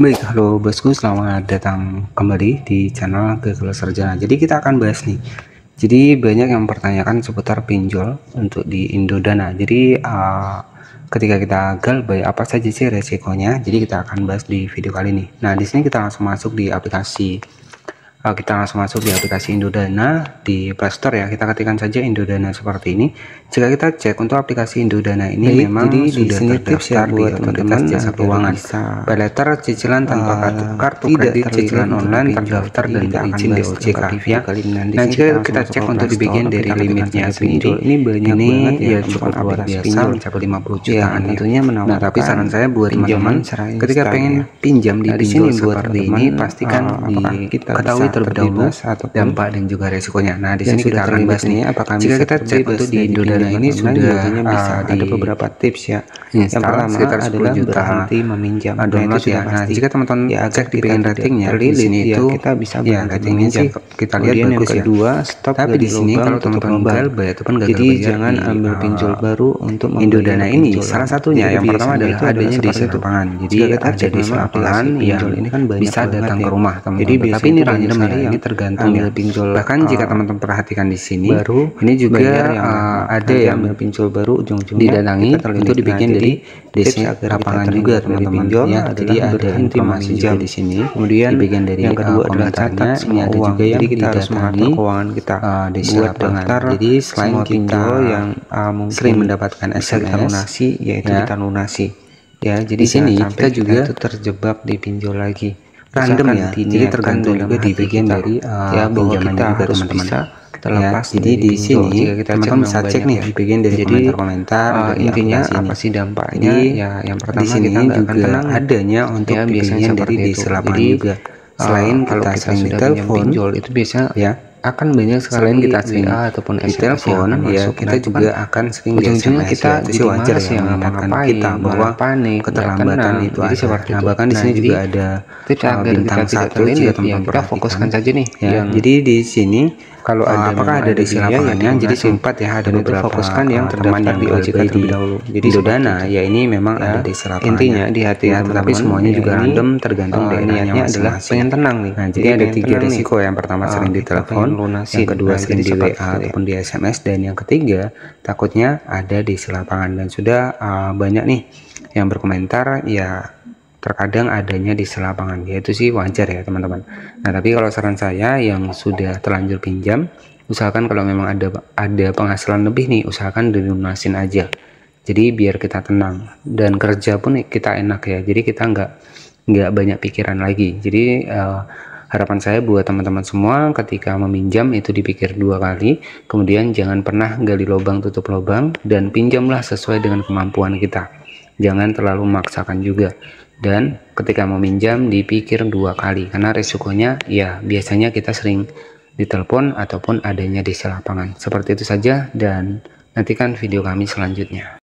Baik, halo bosku, selamat datang kembali di channel Gagal Sarjana. Jadi kita akan bahas nih. Jadi banyak yang mempertanyakan seputar pinjol untuk di Indodana. Jadi ketika kita gagal, baik apa saja sih resikonya? Jadi kita akan bahas di video kali ini. Nah, di sini kita langsung masuk di aplikasi. Indodana di Playstore ya. Kita ketikkan saja Indodana seperti ini. Jika kita cek untuk aplikasi Indodana ini memang sudah terdaftar di Otoritas Jasa Keuangan. Paylater cicilan tanpa kartu kredit, cicilan online terdaftar dan berizin di OJK ya. Nah, jika kita cek untuk di bagian dari limitnya sendiri, ini banyak banget ya, cukup luar biasa, mencapai 50 jutaan tentunya menawarkan. Nah, tapi saran saya buat teman-teman ketika pengen pinjam di pinjol seperti ini, pastikan diketahui terlebih dahulu dampak dan juga resikonya. Nah, di sini kita akan bahas nih, apakah jika kita cek untuk di Indodana ini sudah ada beberapa tips ya. Yang pertama sekitar 10 juta meminjam download ya. Nah, jika teman-teman cek di bagian ratingnya di sini itu kita bisa ya, ratingnya sih kita lihat bagus ya. Kedua, stop tapi di sini kalau teman-teman gagal bayar itu kan gagal bayar. Jadi jangan ambil pinjol baru untuk Indodana ini. Salah satunya yang pertama adalah adanya di lapangan. Jadi ada di lapangan yang ini kan bisa datang ke rumah teman-teman. Tapi ini random ya, ini tergantung ya. Bahkan jika teman-teman perhatikan di sini, ini juga ada yang ambil pinjol baru ujung-ujungnya didatangi untuk dibikin dari desa lapangan juga teman-teman ya. Jadi ada informasi juga di sini. Kemudian di bagian dari yang kedua adalah catat ini ada juga yang kita harus mengatur keuangan kita desa lapangan. Jadi selain kita yang sering mendapatkan SMS lunasi, yaitu kita lunasi ya. Jadi sini kita juga terjebak di pinjol lagi random ya, jadi tergantung juga di bagian dari pinjaman juga teman-teman. Terlepas ya, jadi di sini teman-teman bisa cek nih di bagian dari komentar-komentar intinya apa sih dampaknya ya. Yang pertama di sini juga adanya untuk ya, biasanya dari di lapangan juga. Selain kita sering ditelepon itu biasa ya, akan banyak selain kita sering ataupun di telepon ya, kita juga akan sering di SMS kita jadi wajar ya mengingatkan kita bahwa keterlambatan itu ada. Nah, bahkan di sini juga ada bintang 1 jika teman-teman kita fokuskan saja nih ya. Jadi di sini kalau ada apakah ada di lapangannya, jadi sempat ya ada beberapa fokuskan yang terdaftar di OJK terlebih dahulu. Jadi Indodana ya ini memang ada di lapangannya. Intinya di hati ya, tetapi semuanya juga random tergantung daerahnya adalah pengen tenang nih. Nah, jadi ada 3 risiko. Yang pertama sering ditelepon, yang kedua sering di WA ataupun di SMS, dan yang ketiga takutnya ada di lapangan. Dan sudah banyak nih yang berkomentar ya, terkadang adanya di lapangan, yaitu sih wajar ya teman-teman. Nah, tapi kalau saran saya yang sudah terlanjur pinjam, usahakan kalau memang ada penghasilan lebih nih, usahakan dilunasin aja. Jadi biar kita tenang dan kerja pun kita enak ya. Jadi kita nggak banyak pikiran lagi. Jadi harapan saya buat teman-teman semua ketika meminjam itu dipikir 2 kali, kemudian jangan pernah gali lubang tutup lubang, dan pinjamlah sesuai dengan kemampuan kita. Jangan terlalu memaksakan juga. Dan ketika meminjam dipikir 2 kali, karena resikonya ya biasanya kita sering ditelepon ataupun adanya di lapangan. Seperti itu saja, dan nantikan video kami selanjutnya.